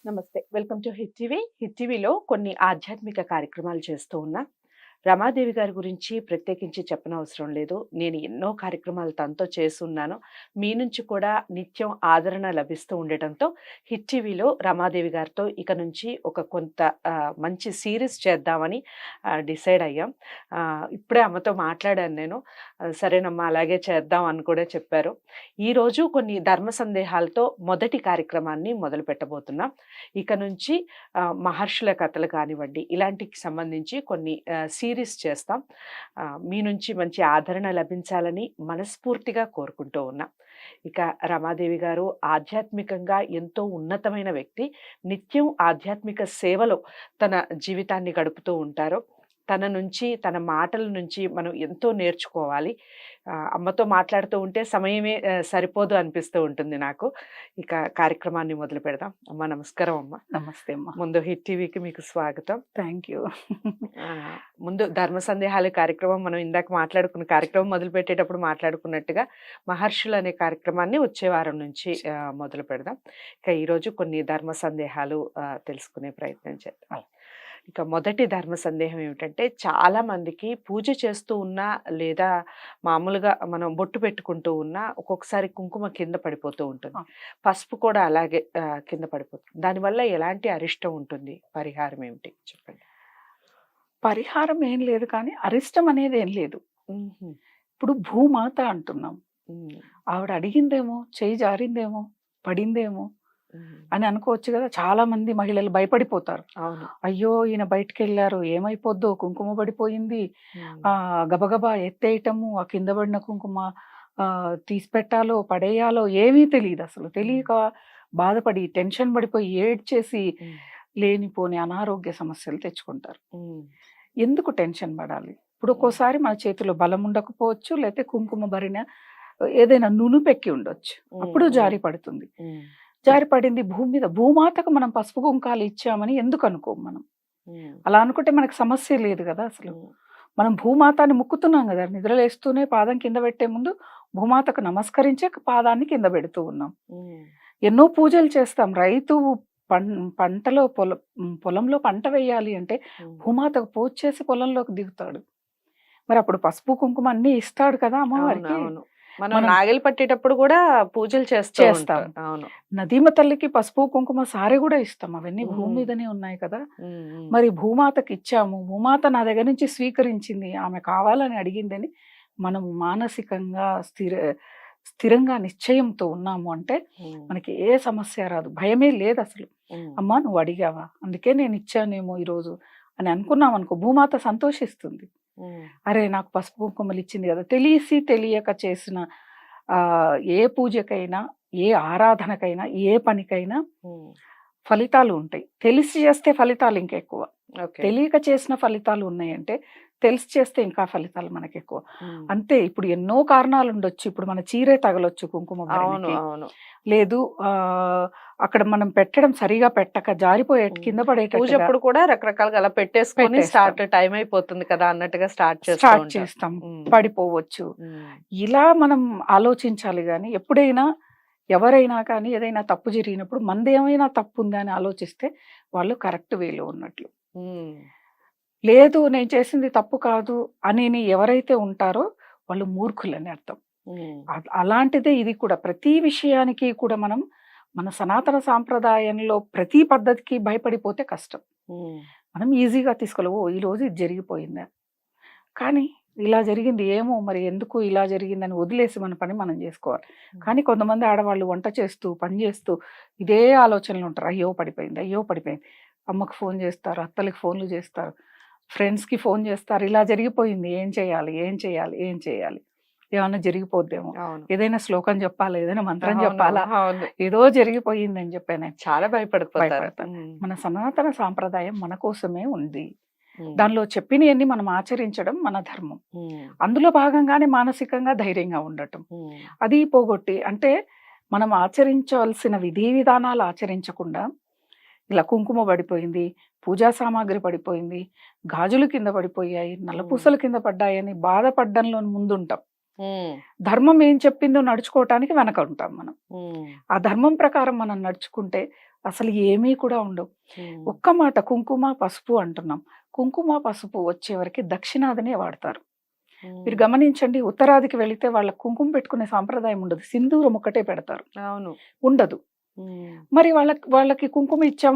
నమస్తే. Welcome to hit TV. Hit టీవీలో కొన్ని ఆధ్యాత్మిక కార్యక్రమాలు చేస్తూ ఉన్నా. రమాదేవి గారి గురించి ప్రత్యేకించి చెప్పనవసరం లేదు. నేను ఎన్నో కార్యక్రమాలు తనతో చేసున్నాను. మీ నుంచి కూడా నిత్యం ఆదరణ లభిస్తూ ఉండటంతో హిట్ టీవీలో రమాదేవి గారితో ఇక నుంచి ఒక కొంత మంచి సీరీస్ చేద్దామని డిసైడ్ అయ్యాం. ఇప్పుడే అమ్మతో మాట్లాడాను నేను. సరేనమ్మా అలాగే చేద్దాం అని కూడా చెప్పారు. ఈరోజు కొన్ని ధర్మ సందేహాలతో మొదటి కార్యక్రమాన్ని మొదలు పెట్టబోతున్నాం. ఇక నుంచి మహర్షుల కథలు కానివ్వండి, ఇలాంటికి సంబంధించి కొన్ని సీరీస్ చేస్తాం. మీ నుంచి మంచి ఆదరణ లభించాలని మనస్ఫూర్తిగా కోరుకుంటూ ఉన్నా. ఇక రమాదేవి గారు ఆధ్యాత్మికంగా ఎంతో ఉన్నతమైన వ్యక్తి. నిత్యం ఆధ్యాత్మిక సేవలో తన జీవితాన్ని గడుపుతూ ఉంటారు. తన నుంచి, తన మాటల నుంచి మనం ఎంతో నేర్చుకోవాలి. అమ్మతో మాట్లాడుతూ ఉంటే సమయమే సరిపోదు అనిపిస్తూ ఉంటుంది నాకు. ఇక కార్యక్రమాన్ని మొదలు పెడదాం. అమ్మ నమస్కారం అమ్మ. నమస్తే అమ్మా. ముందు హిట్ టీవీకి మీకు స్వాగతం. Thank you. ముందు ధర్మ సందేహాల కార్యక్రమం మనం ఇందాక మాట్లాడుకున్న కార్యక్రమం మొదలు పెట్టేటప్పుడు మాట్లాడుకున్నట్టుగా మహర్షులు అనే కార్యక్రమాన్ని వచ్చే వారం నుంచి మొదలు పెడదాం. ఇక ఈరోజు కొన్ని ధర్మ సందేహాలు తెలుసుకునే ప్రయత్నం చేద్దాం. ఇక మొదటి ధర్మ సందేహం ఏమిటంటే, చాలా మందికి పూజ చేస్తూ ఉన్నా లేదా మామూలుగా మనం బొట్టు పెట్టుకుంటూ ఉన్నా ఒక్కొక్కసారి కుంకుమ కింద పడిపోతూ ఉంటుంది. పసుపు కూడా అలాగే కింద పడిపోతుంది. దానివల్ల ఎలాంటి అరిష్టం ఉంటుంది? పరిహారం ఏమిటి చెప్పండి? పరిహారం ఏం లేదు, కానీ అరిష్టం అనేది ఏం లేదు. ఇప్పుడు భూమాత అంటున్నాం. ఆవిడ అడిగిందేమో, చేయి జారిందేమో, పడిందేమో అని అనుకోవచ్చు కదా. చాలా మంది మహిళలు భయపడిపోతారు. అయ్యో ఈయన బయటకు వెళ్ళారు, ఏమైపోద్దో, కుంకుమ పడిపోయింది, గబగబా ఎత్తేయటము, ఆ కింద పడిన కుంకుమ తీసి పెట్టాలో పడేయాలో ఏమీ తెలియదు. అసలు తెలియక బాధపడి టెన్షన్ పడిపోయి ఏడ్చేసి లేనిపోని అనారోగ్య సమస్యలు తెచ్చుకుంటారు. ఎందుకు టెన్షన్ పడాలి? ఇప్పుడు ఒక్కోసారి మన చేతిలో బలం ఉండకపోవచ్చు, లేకపోతే కుంకుమ భరిన ఏదైనా నునుపెక్కి ఉండొచ్చు, అప్పుడు జారి పడుతుంది. జారి పడింది భూమి మీద, భూమాతకు మనం పసుపు కుంకాలు ఇచ్చామని ఎందుకు అనుకోం మనం? అలా అనుకుంటే మనకు సమస్య లేదు కదా. అసలు మనం భూమాతాన్ని ముక్కుతున్నాం కదా. నిద్రలేస్తూనే పాదం కింద పెట్టే ముందు భూమాతకు నమస్కరించే పాదాన్ని కింద పెడుతూ ఉన్నాం. ఎన్నో పూజలు చేస్తాం. రైతు పంటలో పొలంలో పంట వేయాలి అంటే భూమాతకు పూజ చేసి పొలంలోకి దిగుతాడు. మరి అప్పుడు పసుపు కుంకుమ అన్ని ఇస్తాడు కదా అమ్మవారికి. మనం నాగలి పట్టేటప్పుడు కూడా పూజలు చేస్తాం. నదీమ తల్లికి పసుపు కుంకుమ సారె కూడా ఇస్తాం. అవన్నీ భూమి మీదనే ఉన్నాయి కదా. మరి భూమాతకి ఇచ్చాము, భూమాత నా దగ్గర నుంచి స్వీకరించింది, ఆమె కావాలని అడిగిందని మనం మానసికంగా స్థిరంగా నిశ్చయంతో ఉన్నాము అంటే మనకి ఏ సమస్య రాదు, భయమే లేదు అసలు. అమ్మా నువ్వు అడిగావా, అందుకే నేను ఇచ్చానేమో ఈరోజు అని అనుకున్నాం అనుకో, భూమాత సంతోషిస్తుంది. అరే నాకు పసుపు కుంకుమలు ఇచ్చింది కదా. తెలియక చేసిన ఏ పూజకైనా, ఏ ఆరాధనకైనా, ఏ పనికైనా ఫలితాలు ఉంటాయి. తెలిసి చేస్తే ఫలితాలు ఇంకా ఎక్కువ. తెలియక చేసిన ఫలితాలు ఉన్నాయంటే తెలిసి చేస్తే ఇంకా ఫలితాలు మనకి ఎక్కువ. అంతే. ఇప్పుడు ఎన్నో కారణాలు ఉండొచ్చు. ఇప్పుడు మన చీరే తగలొచ్చు కుంకుమ భరణికి. లేదు అక్కడ మనం పెట్టడం సరిగా పెట్టక జారిపోయే కింద పడేటప్పుడు కూడా రకరకాలుగా అలా పెట్టేసుకొని స్టార్ట్ టైం అయిపోతుంది కదా అన్నట్టుగా స్టార్ట్ చేస్తాం, పడిపోవచ్చు. ఇలా మనం ఆలోచించాలి. కానీ ఎప్పుడైనా ఎవరైనా కానీ ఏదైనా తప్పు జరిగినప్పుడు మనది ఏమైనా తప్పు ఉందా అని ఆలోచిస్తే వాళ్ళు కరెక్ట్ వేలో ఉన్నట్లు. లేదు నేను చేసింది తప్పు కాదు అని ఎవరైతే ఉంటారో వాళ్ళు మూర్ఖులని అర్థం. అలాంటిదే ఇది కూడా. ప్రతి విషయానికి కూడా మనం మన సనాతన సాంప్రదాయంలో ప్రతి పద్ధతికి భయపడిపోతే కష్టం. మనం ఈజీగా తీసుకోలేవు. ఈ రోజు ఇది జరిగిపోయిందా, కానీ ఇలా జరిగింది ఏమో మరి ఎందుకు ఇలా జరిగిందని వదిలేసి మన పని మనం చేసుకోవాలి. కానీ కొంతమంది ఆడవాళ్ళు వంట చేస్తూ పని చేస్తూ ఇదే ఆలోచనలు ఉంటారు. అయ్యో పడిపోయింది, అయ్యో పడిపోయింది. అమ్మకు ఫోన్ చేస్తారు, అత్తలకి ఫోన్లు చేస్తారు, ఫ్రెండ్స్కి ఫోన్ చేస్తారు. ఇలా జరిగిపోయింది, ఏం చేయాలి, ఏం చేయాలి, ఏం చేయాలి, ఏమన్నా జరిగిపోద్దేమో, ఏదైనా శ్లోకం చెప్పాలా, ఏదైనా మంత్రం చెప్పాలా, ఏదో జరిగిపోయింది అని చెప్పాను. చాలా భయపడతాను. మన సనాతన సాంప్రదాయం మన కోసమే ఉంది. దానిలో చెప్పినవన్నీ మనం ఆచరించడం మన ధర్మం. అందులో భాగంగానే మానసికంగా ధైర్యంగా ఉండటం. అది పోగొట్టి అంటే మనం ఆచరించవలసిన విధి విధానాలు ఆచరించకుండా ఇలా కుంకుమ పడిపోయింది, పూజా సామాగ్రి పడిపోయింది, గాజులు కింద పడిపోయాయి, నల్లపూసలు కింద పడ్డాయని బాధపడ్డంలో ముందుంటాం. ఉమ్, ధర్మం ఏం చెప్పిందో నడుచుకోవటానికి వెనక ఉంటాం మనం. ఉమ్, ఆ ధర్మం ప్రకారం మనం నడుచుకుంటే అసలు ఏమీ కూడా ఉండవు. ఉమ్, ఒక్క మాట కుంకుమ పసుపు అంటున్నాం. కుంకుమ పసుపు వచ్చేవరకు దక్షిణాదినే వాడతారు. మీరు ఉమ్, గమనించండి, ఉత్తరాదికి వెళితే వాళ్ళ కుంకుమ పెట్టుకునే సాంప్రదాయం ఉండదు. సింధూరం ఒకటే పెడతారు, అవును. ఉండదు. ఉమ్, మరి వాళ్ళకి కుంకుమ ఇచ్చాం,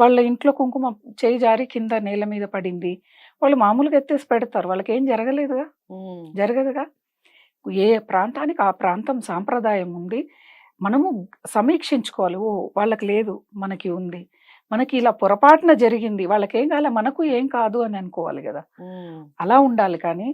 వాళ్ళ ఇంట్లో కుంకుమ చేయి జారి కింద నేల మీద పడింది, వాళ్ళు మామూలుగా ఎత్తేసి పెడతారు, వాళ్ళకి ఏం జరగలేదుగా, ఉమ్, జరగదుగా. ఏ ప్రాంతానికి ఆ ప్రాంతం సాంప్రదాయం ఉంది. మనము సమీక్షించుకోవాలి. ఓ వాళ్ళకి లేదు, మనకి ఉంది. మనకి ఇలా పొరపాటున జరిగింది, వాళ్ళకేం కాలే, మనకు ఏం కాదు అని అనుకోవాలి కదా. ఉమ్, అలా ఉండాలి. కానీ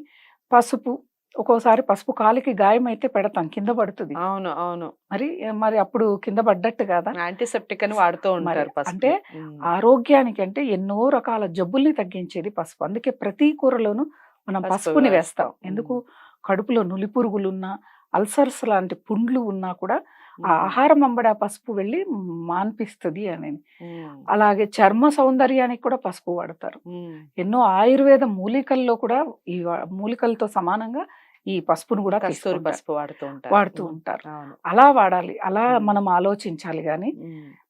పసుపు, ఒక్కోసారి పసుపు కాలికి గాయం అయితే పెడతాం, కింద పడుతుంది. అవును, అవును. మరి మరి అప్పుడు కింద పడ్డట్టు కదా. యాంటీసెప్టిక్ అని వాడుతూ మరి ఉంటారు అంటే పసుపుని. ఆరోగ్యానికి అంటే ఎన్నో రకాల జబ్బుల్ని తగ్గించేది పసుపు. అందుకే ప్రతి కూరలోనూ మనం పసుపు పసుపుని వేస్తాం. వేస్తాం. ఎందుకు? కడుపులో నులి పురుగులున్నా, అల్సర్స్ లాంటి పుండ్లు ఉన్నా కూడా ఆ ఆహారం అంబడి ఆ పసుపు వెళ్ళి మాన్పిస్తుంది అని. అలాగే చర్మ సౌందర్యానికి కూడా పసుపు వాడతారు. ఎన్నో ఆయుర్వేద మూలికల్లో కూడా ఈ మూలికలతో సమానంగా ఈ పసుపును కూడా కస్తూరి తీసుకుంటారు, పసుపు వాడుతూ ఉంటారు. అవును. అలా వాడాలి, అలా మ్మ్. మనం ఆలోచించాలి. కానీ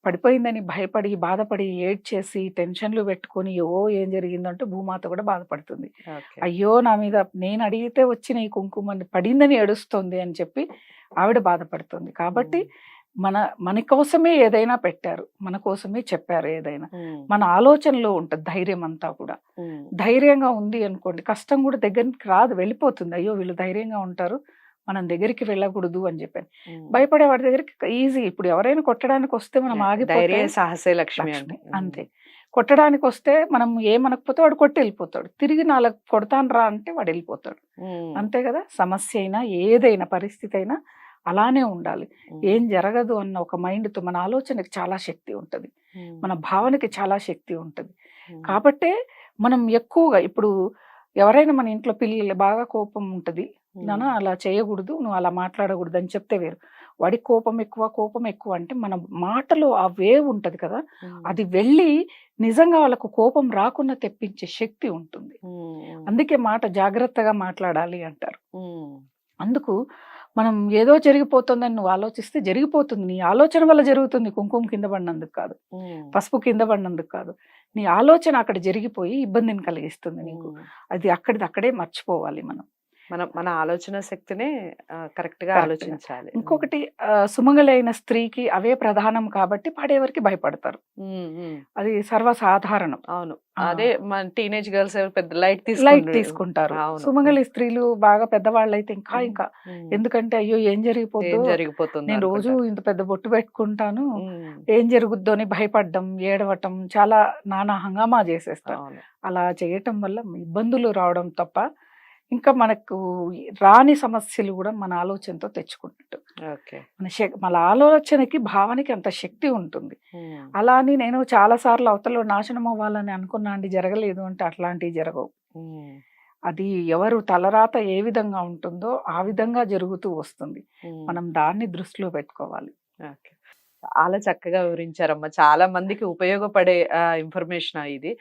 పడిపోయిందని భయపడి, బాధపడి, ఏడ్చేసి, టెన్షన్లు పెట్టుకొని ఏం జరిగిందంటే భూమాత కూడా బాధపడుతుంది. ఓకే. అయ్యో నా మీద నేను అడిగితే వచ్చిన ఈ కుంకుమ పడిందని ఏడుస్తుంది అని చెప్పి ఆవిడ బాధపడుతుంది. కాబట్టి మన కోసమే ఏదైనా పెట్టారు, మన కోసమే చెప్పారు ఏదైనా. మన ఆలోచనలో ఉంటుంది ధైర్యం అంతా కూడా. ధైర్యంగా ఉంది అనుకోండి, కష్టం కూడా దగ్గరికి రాదు, వెళ్ళిపోతుంది. అయ్యో వీళ్ళు ధైర్యంగా ఉంటారు, మనం దగ్గరికి వెళ్ళకూడదు అని చెప్పాను. భయపడే వాడి దగ్గరికి ఈజీ. ఇప్పుడు ఎవరైనా కొట్టడానికి వస్తే మనం ఆగిపోతే ధైర్య సాహసే లక్ష్మి లక్ష్మి, అంతే. కొట్టడానికి వస్తే మనం ఏమనకపోతే వాడు కొట్టి వెళ్ళిపోతాడు. తిరిగి నాలుగు కొడతాను రా అంటే వాడు వెళ్ళిపోతాడు, అంతే కదా. సమస్య అయినా ఏదైనా పరిస్థితి అయినా అలానే ఉండాలి. ఏం జరగదు అన్న ఒక మైండ్తో, మన ఆలోచనకి చాలా శక్తి ఉంటుంది, మన భావనకి చాలా శక్తి ఉంటుంది. కాబట్టే మనం ఎక్కువగా ఇప్పుడు ఎవరైనా మన ఇంట్లో పిల్లలు బాగా కోపం ఉంటుంది, నాన్న అలా చేయకూడదు, నువ్వు అలా మాట్లాడకూడదు అని చెప్తే వేరు. వాడికి కోపం ఎక్కువ అంటే మన మాటలో ఆ వేవ్ ఉంటుంది కదా, అది వెళ్ళి నిజంగా వాళ్ళకు కోపం రాకుండా తెప్పించే శక్తి ఉంటుంది. అందుకే మాట జాగ్రత్తగా మాట్లాడాలి అంటారు. అందుకు మనం ఏదో జరిగిపోతుందని నువ్వు ఆలోచిస్తే జరిగిపోతుంది. నీ ఆలోచన వల్ల జరుగుతుంది, కుంకుమ కింద పడినందుకు కాదు, పసుపు కింద పడినందుకు కాదు. నీ ఆలోచన అక్కడ జరిగిపోయి ఇబ్బందిని కలిగిస్తుంది నీకు. అది అక్కడే మర్చిపోవాలి మనం. మన ఆలోచన శక్తినే కరెక్ట్ గా ఆలోచించాలి. ఇంకొకటి, సుమంగళైన స్త్రీకి అవే ప్రధానం కాబట్టి పాడేవారికి భయపడతారు, అది సర్వసాధారణం. అవును, అదే మన టీనేజ్ గర్ల్స్ పెద్ద లైట్ తీసుకుంటారు. సుమంగళి స్త్రీలు బాగా పెద్దవాళ్ళు అయితే ఇంకా ఎందుకంటే అయ్యో ఏం జరిగిపోతుంది, నేను రోజు ఇంత పెద్ద బొట్టు పెట్టుకుంటాను, ఏం జరుగుద్దో అని భయపడడం, ఏడవటం, చాలా నానా హంగామా చేసేస్తారు. అలా చేయటం వల్ల ఇబ్బందులు రావడం తప్ప ఇంకా మనకు రాని సమస్యలు కూడా మన ఆలోచనతో తెచ్చుకున్నట్టు. మన ఆలోచనకి, భావనకి అంత శక్తి ఉంటుంది. అలా అని నేను చాలా సార్లు అవతల నాశనం అవ్వాలని అనుకున్నా అండి, జరగలేదు అంటే అట్లాంటివి జరగవు. అది ఎవరు తలరాత ఏ విధంగా ఉంటుందో ఆ విధంగా జరుగుతూ వస్తుంది. మనం దాన్ని దృష్టిలో పెట్టుకోవాలి. చాలా చక్కగా వివరించారమ్మా. చాలా మందికి ఉపయోగపడే ఇన్ఫర్మేషన్ ఇది.